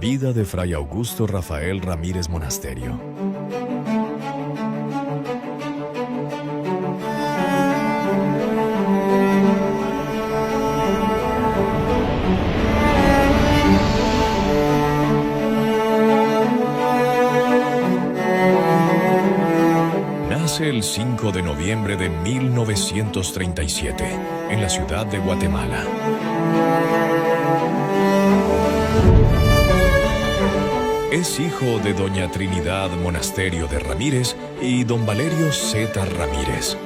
Vida de Fray Augusto Rafael Ramírez Monasterio. Nace el 5 de noviembre de 1937 en la ciudad de Guatemala. Es hijo de doña Trinidad Monasterio de Ramírez y don Valerio Zeta Ramírez.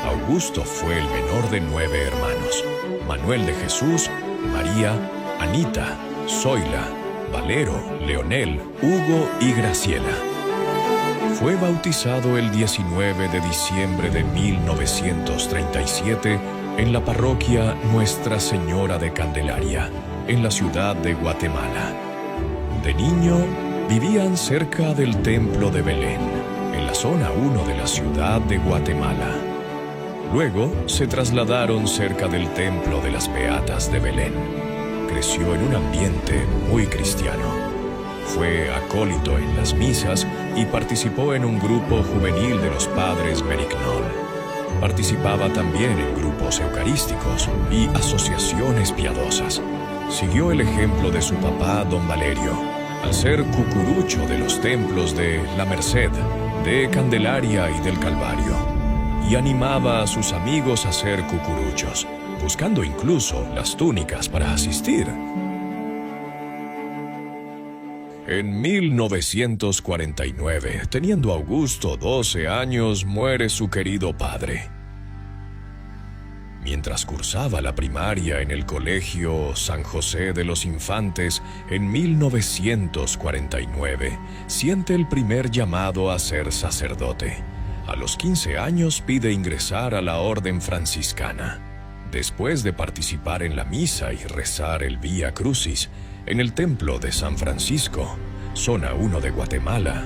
Augusto fue el menor de 9 hermanos: Manuel de Jesús, María, Anita, Zoila, Valero, Leonel, Hugo y Graciela. Fue bautizado el 19 de diciembre de 1937 en la parroquia Nuestra Señora de Candelaria, en la ciudad de Guatemala. De niño, vivían cerca del Templo de Belén, en la zona 1 de la ciudad de Guatemala. Luego, se trasladaron cerca del Templo de las Beatas de Belén. Creció en un ambiente muy cristiano. Fue acólito en las misas y participó en un grupo juvenil de los padres Merignol. Participaba también en grupos eucarísticos y asociaciones piadosas. Siguió el ejemplo de su papá, don Valerio, al ser cucurucho de los templos de La Merced, de Candelaria y del Calvario, y animaba a sus amigos a ser cucuruchos, buscando incluso las túnicas para asistir. En 1949, teniendo Augusto 12 años, muere su querido padre. Mientras cursaba la primaria en el Colegio San José de los Infantes, en 1949, siente el primer llamado a ser sacerdote. A los 15 años pide ingresar a la orden franciscana. Después de participar en la misa y rezar el Vía Crucis en el Templo de San Francisco, zona 1 de Guatemala,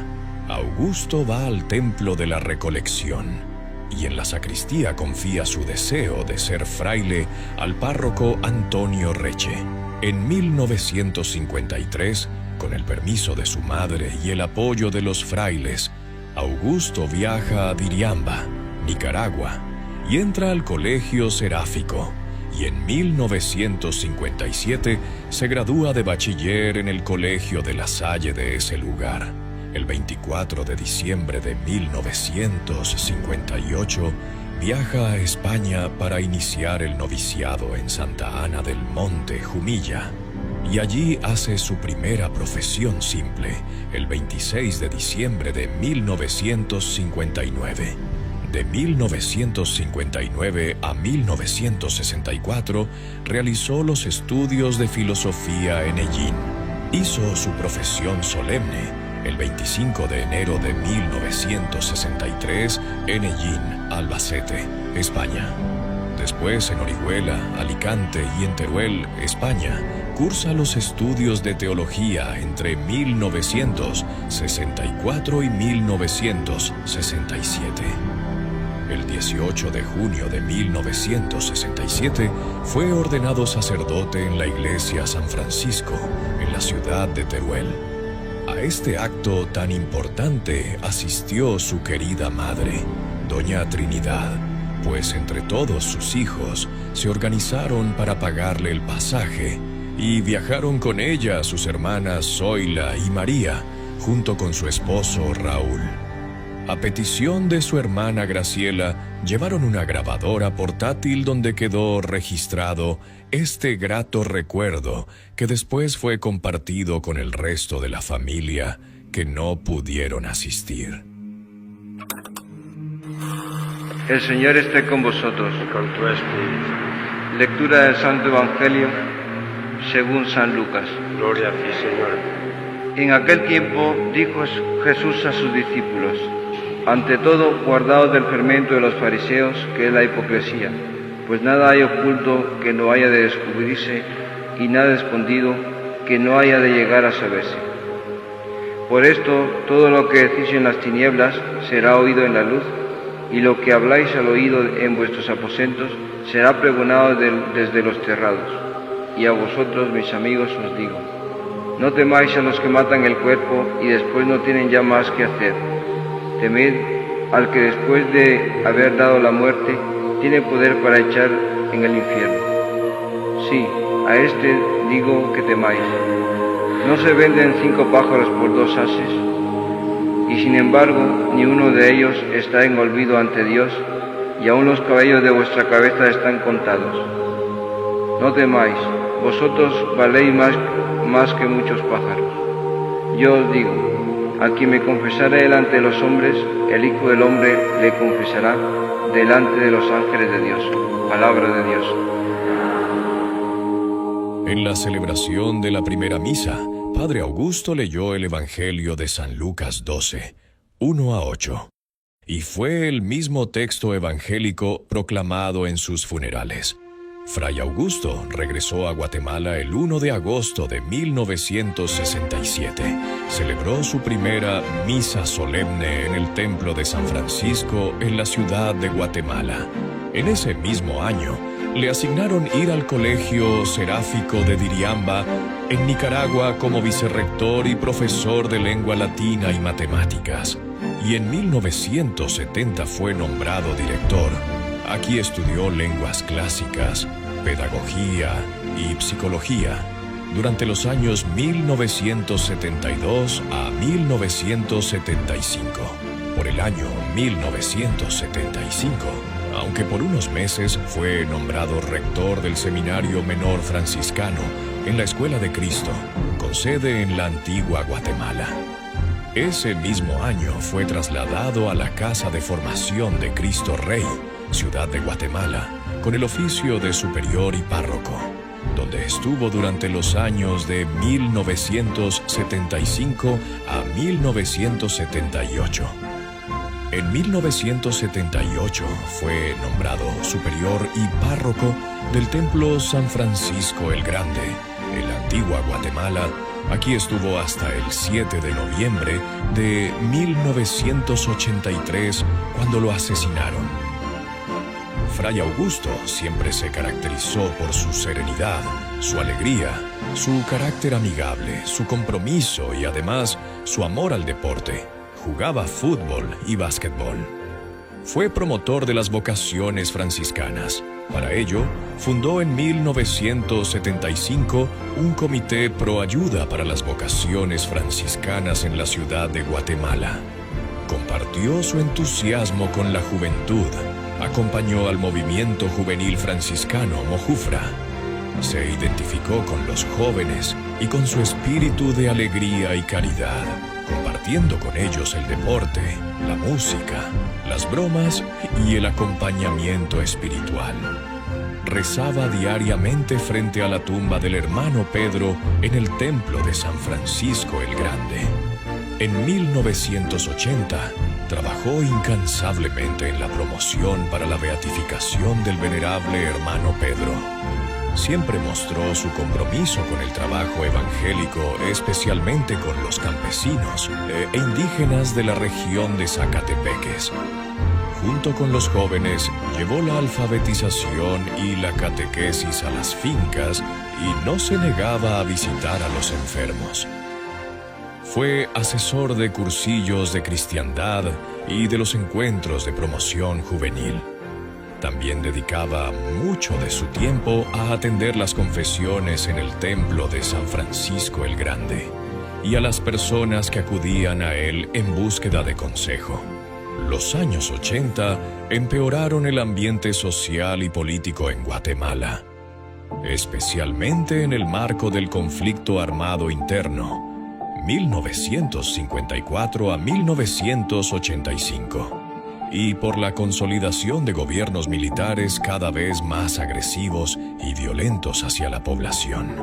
Augusto va al Templo de la Recolección y en la sacristía confía su deseo de ser fraile al párroco Antonio Reche. En 1953, con el permiso de su madre y el apoyo de los frailes, Augusto viaja a Diriamba, Nicaragua, y entra al Colegio Seráfico, y en 1957 se gradúa de bachiller en el Colegio de La Salle de ese lugar. El 24 de diciembre de 1958 viaja a España para iniciar el noviciado en Santa Ana del Monte, Jumilla, y allí hace su primera profesión simple el 26 de diciembre de 1959. De 1959 a 1964 realizó los estudios de filosofía en Hellín. Hizo su profesión solemne el 25 de enero de 1963 en Hellín, Albacete, España. Después en Orihuela, Alicante y en Teruel, España, cursa los estudios de teología entre 1964 y 1967. El 18 de junio de 1967 fue ordenado sacerdote en la iglesia San Francisco, en la ciudad de Teruel. A este acto tan importante asistió su querida madre, doña Trinidad, pues entre todos sus hijos se organizaron para pagarle el pasaje y viajaron con ella sus hermanas Zoila y María, junto con su esposo Raúl. A petición de su hermana Graciela, llevaron una grabadora portátil donde quedó registrado este grato recuerdo que después fue compartido con el resto de la familia que no pudieron asistir. El Señor esté con vosotros. Y con tu espíritu. Lectura del Santo Evangelio según San Lucas. Gloria a ti, Señor. En aquel tiempo dijo Jesús a sus discípulos: ante todo, guardaos del fermento de los fariseos, que es la hipocresía, pues nada hay oculto que no haya de descubrirse, y nada escondido que no haya de llegar a saberse. Por esto, todo lo que decís en las tinieblas será oído en la luz, y lo que habláis al oído en vuestros aposentos será pregonado desde los terrados. Y a vosotros, mis amigos, os digo: No temáis a los que matan el cuerpo y después no tienen ya más que hacer. Temed al que después de haber dado la muerte, tiene poder para echar en el infierno. Sí, a este digo que temáis. ¿No se venden 5 pájaros por 2 haces? Y sin embargo, ni uno de ellos está en olvido ante Dios, y aún los cabellos de vuestra cabeza están contados. No temáis, vosotros valéis más que muchos pájaros. Yo os digo, a quien me confesare delante de los hombres, el Hijo del Hombre le confesará delante de los ángeles de Dios. Palabra de Dios. En la celebración de la primera misa, Padre Augusto leyó el Evangelio de San Lucas 12, 1-8, y fue el mismo texto evangélico proclamado en sus funerales. Fray Augusto regresó a Guatemala el 1 de agosto de 1967. Celebró su primera misa solemne en el Templo de San Francisco en la ciudad de Guatemala. En ese mismo año, le asignaron ir al Colegio Seráfico de Diriamba, en Nicaragua, como vicerrector y profesor de lengua latina y matemáticas. Y en 1970 fue nombrado director. Aquí estudió lenguas clásicas, pedagogía y psicología durante los años 1972 a 1975. Por el año 1975, aunque por unos meses fue nombrado rector del Seminario Menor Franciscano en la Escuela de Cristo, con sede en la antigua Guatemala. Ese mismo año fue trasladado a la Casa de Formación de Cristo Rey, ciudad de Guatemala, con el oficio de superior y párroco, donde estuvo durante los años de 1975 a 1978. En 1978 fue nombrado superior y párroco del Templo San Francisco el Grande, en la antigua Guatemala. Aquí estuvo hasta el 7 de noviembre de 1983, cuando lo asesinaron. Fray Augusto siempre se caracterizó por su serenidad, su alegría, su carácter amigable, su compromiso y además su amor al deporte. Jugaba fútbol y básquetbol. Fue promotor de las vocaciones franciscanas. Para ello, fundó en 1975 un comité pro ayuda para las vocaciones franciscanas en la ciudad de Guatemala. Compartió su entusiasmo con la juventud. Acompañó al movimiento juvenil franciscano Mojufra. Se identificó con los jóvenes y con su espíritu de alegría y caridad, compartiendo con ellos el deporte, la música, las bromas y el acompañamiento espiritual. Rezaba diariamente frente a la tumba del hermano Pedro en el templo de San Francisco el Grande. En 1980, trabajó incansablemente en la promoción para la beatificación del venerable hermano Pedro. Siempre mostró su compromiso con el trabajo evangélico, especialmente con los campesinos e indígenas de la región de Zacatepeques. Junto con los jóvenes, llevó la alfabetización y la catequesis a las fincas y no se negaba a visitar a los enfermos. Fue asesor de cursillos de cristiandad y de los encuentros de promoción juvenil. También dedicaba mucho de su tiempo a atender las confesiones en el templo de San Francisco el Grande y a las personas que acudían a él en búsqueda de consejo. Los años 80 empeoraron el ambiente social y político en Guatemala, especialmente en el marco del conflicto armado interno, 1954 a 1985. Y por la consolidación de gobiernos militares cada vez más agresivos y violentos hacia la población.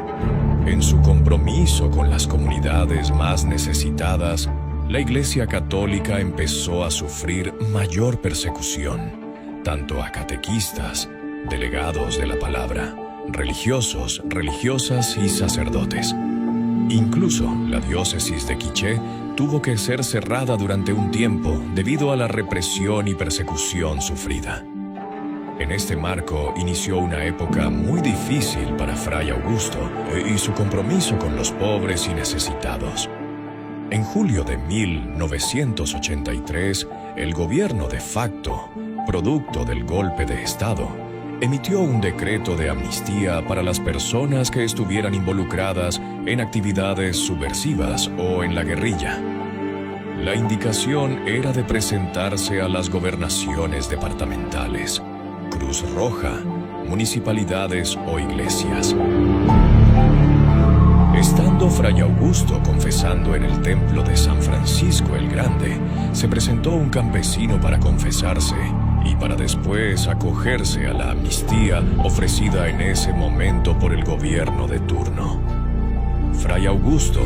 En su compromiso con las comunidades más necesitadas, la Iglesia Católica empezó a sufrir mayor persecución, tanto a catequistas, delegados de la palabra, religiosos, religiosas y sacerdotes. Incluso la diócesis de Quiché tuvo que ser cerrada durante un tiempo debido a la represión y persecución sufrida. En este marco inició una época muy difícil para Fray Augusto y su compromiso con los pobres y necesitados. En julio de 1983, el gobierno de facto, producto del golpe de Estado, emitió un decreto de amnistía para las personas que estuvieran involucradas en actividades subversivas o en la guerrilla. La indicación era de presentarse a las gobernaciones departamentales, Cruz Roja, municipalidades o iglesias. Estando Fray Augusto confesando en el templo de San Francisco el Grande, se presentó un campesino para confesarse y para después acogerse a la amnistía ofrecida en ese momento por el gobierno de turno. Fray Augusto,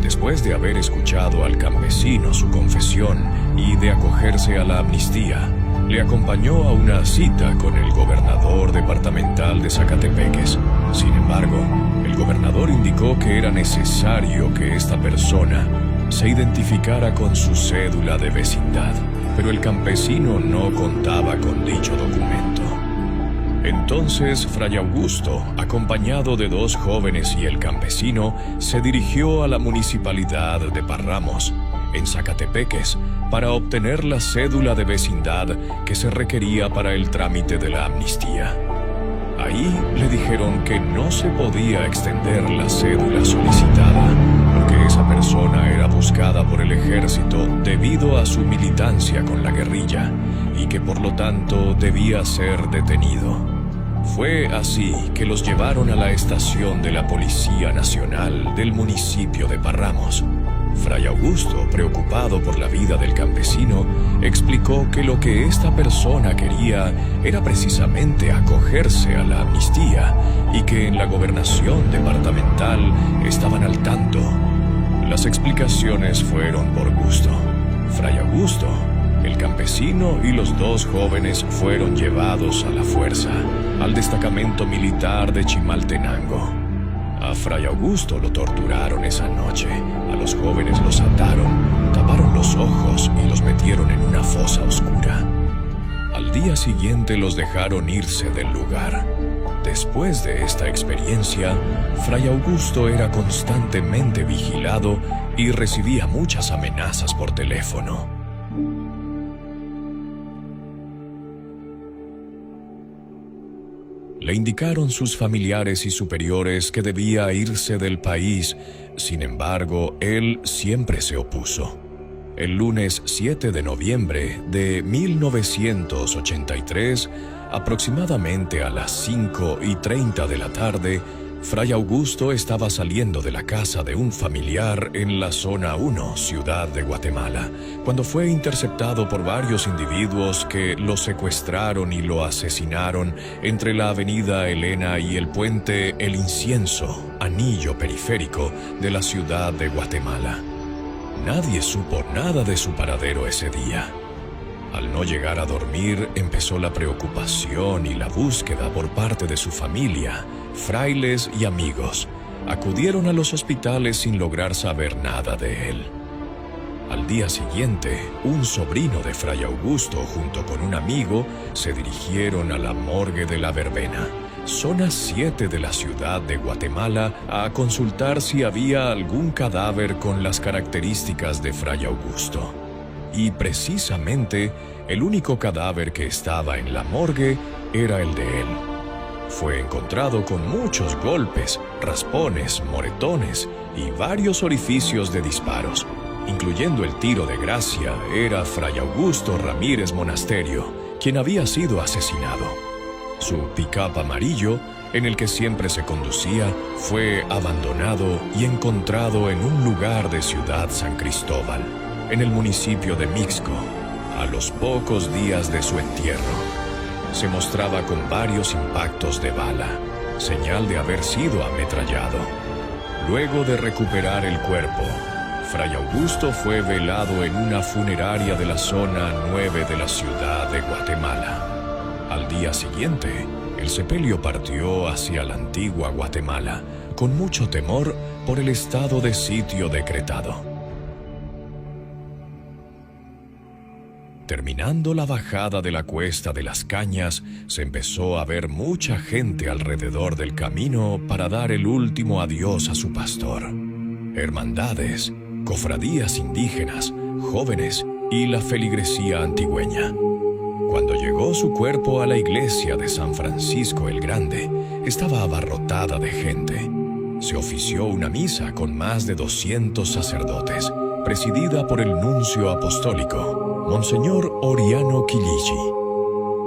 después de haber escuchado al campesino su confesión y de acogerse a la amnistía, le acompañó a una cita con el gobernador departamental de Zacatepeques. Sin embargo, el gobernador indicó que era necesario que esta persona se identificara con su cédula de vecindad, pero el campesino no contaba con dicho documento. Entonces, Fray Augusto, acompañado de 2 jóvenes y el campesino, se dirigió a la municipalidad de Parramos, en Zacatepeques, para obtener la cédula de vecindad que se requería para el trámite de la amnistía. Ahí le dijeron que no se podía extender la cédula solicitada, porque esa persona era buscada por el ejército debido a su militancia con la guerrilla, y que por lo tanto debía ser detenido. Fue así que los llevaron a la estación de la Policía Nacional del municipio de Parramos. Fray Augusto, preocupado por la vida del campesino, explicó que lo que esta persona quería era precisamente acogerse a la amnistía y que en la gobernación departamental estaban al tanto. Las explicaciones fueron por gusto. Fray Augusto, el campesino y los 2 jóvenes fueron llevados a la fuerza al destacamento militar de Chimaltenango. A Fray Augusto lo torturaron esa noche, a los jóvenes los ataron, taparon los ojos y los metieron en una fosa oscura. Al día siguiente los dejaron irse del lugar. Después de esta experiencia, Fray Augusto era constantemente vigilado y recibía muchas amenazas por teléfono. Le indicaron sus familiares y superiores que debía irse del país. Sin embargo, él siempre se opuso. El lunes 7 de noviembre de 1983, aproximadamente a las 5:30 de la tarde, Fray Augusto estaba saliendo de la casa de un familiar en la zona 1, Ciudad de Guatemala, cuando fue interceptado por varios individuos que lo secuestraron y lo asesinaron entre la avenida Elena y el puente El Incienso, anillo periférico de la Ciudad de Guatemala. Nadie supo nada de su paradero ese día. Al no llegar a dormir, empezó la preocupación y la búsqueda por parte de su familia. Frailes y amigos acudieron a los hospitales sin lograr saber nada de él. Al día siguiente, un sobrino de Fray Augusto junto con un amigo se dirigieron a la morgue de La Verbena, zona 7 de la Ciudad de Guatemala, a consultar si había algún cadáver con las características de Fray Augusto. Y precisamente, el único cadáver que estaba en la morgue era el de él. Fue encontrado con muchos golpes, raspones, moretones y varios orificios de disparos, incluyendo el tiro de gracia. Era Fray Augusto Ramírez Monasterio, quien había sido asesinado. Su pick-up amarillo, en el que siempre se conducía, fue abandonado y encontrado en un lugar de Ciudad San Cristóbal, en el municipio de Mixco, a los pocos días de su entierro. Se mostraba con varios impactos de bala, señal de haber sido ametrallado. Luego de recuperar el cuerpo, Fray Augusto fue velado en una funeraria de la zona 9 de la Ciudad de Guatemala. Al día siguiente, el sepelio partió hacia la antigua Guatemala, con mucho temor por el estado de sitio decretado. Terminando la bajada de la Cuesta de las Cañas, se empezó a ver mucha gente alrededor del camino para dar el último adiós a su pastor. Hermandades, cofradías indígenas, jóvenes y la feligresía antigüeña. Cuando llegó su cuerpo a la iglesia de San Francisco el Grande, estaba abarrotada de gente. Se ofició una misa con más de 200 sacerdotes, presidida por el nuncio apostólico, Monseñor Oriano Quilichi.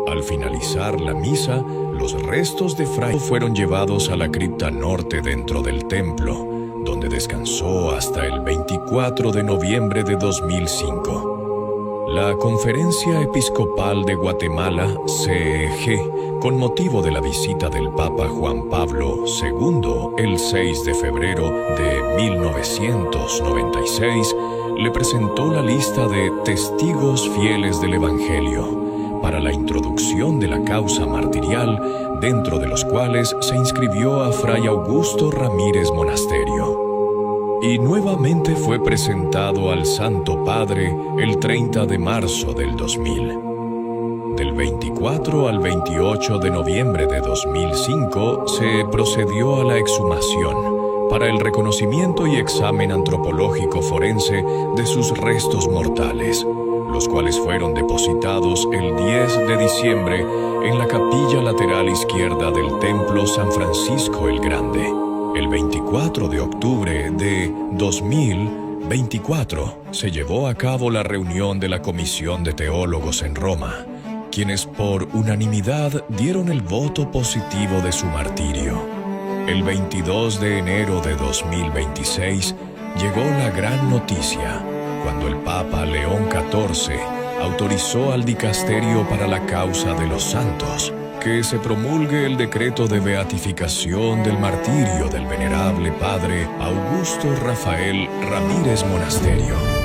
Al finalizar la misa, los restos de Fray fueron llevados a la cripta norte dentro del templo, donde descansó hasta el 24 de noviembre de 2005. La Conferencia Episcopal de Guatemala, CEG, con motivo de la visita del Papa Juan Pablo II el 6 de febrero de 1996, le presentó la lista de testigos fieles del Evangelio para la introducción de la causa martirial, dentro de los cuales se inscribió a Fray Augusto Ramírez Monasterio. Y nuevamente fue presentado al Santo Padre el 30 de marzo del 2000. Del 24 al 28 de noviembre de 2005 se procedió a la exhumación para el reconocimiento y examen antropológico forense de sus restos mortales, los cuales fueron depositados el 10 de diciembre en la capilla lateral izquierda del Templo San Francisco el Grande. El 24 de octubre de 2024 se llevó a cabo la reunión de la Comisión de Teólogos en Roma, quienes por unanimidad dieron el voto positivo de su martirio. El 22 de enero de 2026 llegó la gran noticia, cuando el Papa León XIV autorizó al Dicasterio para la Causa de los Santos que se promulgue el decreto de beatificación del martirio del venerable padre Augusto Rafael Ramírez Monasterio.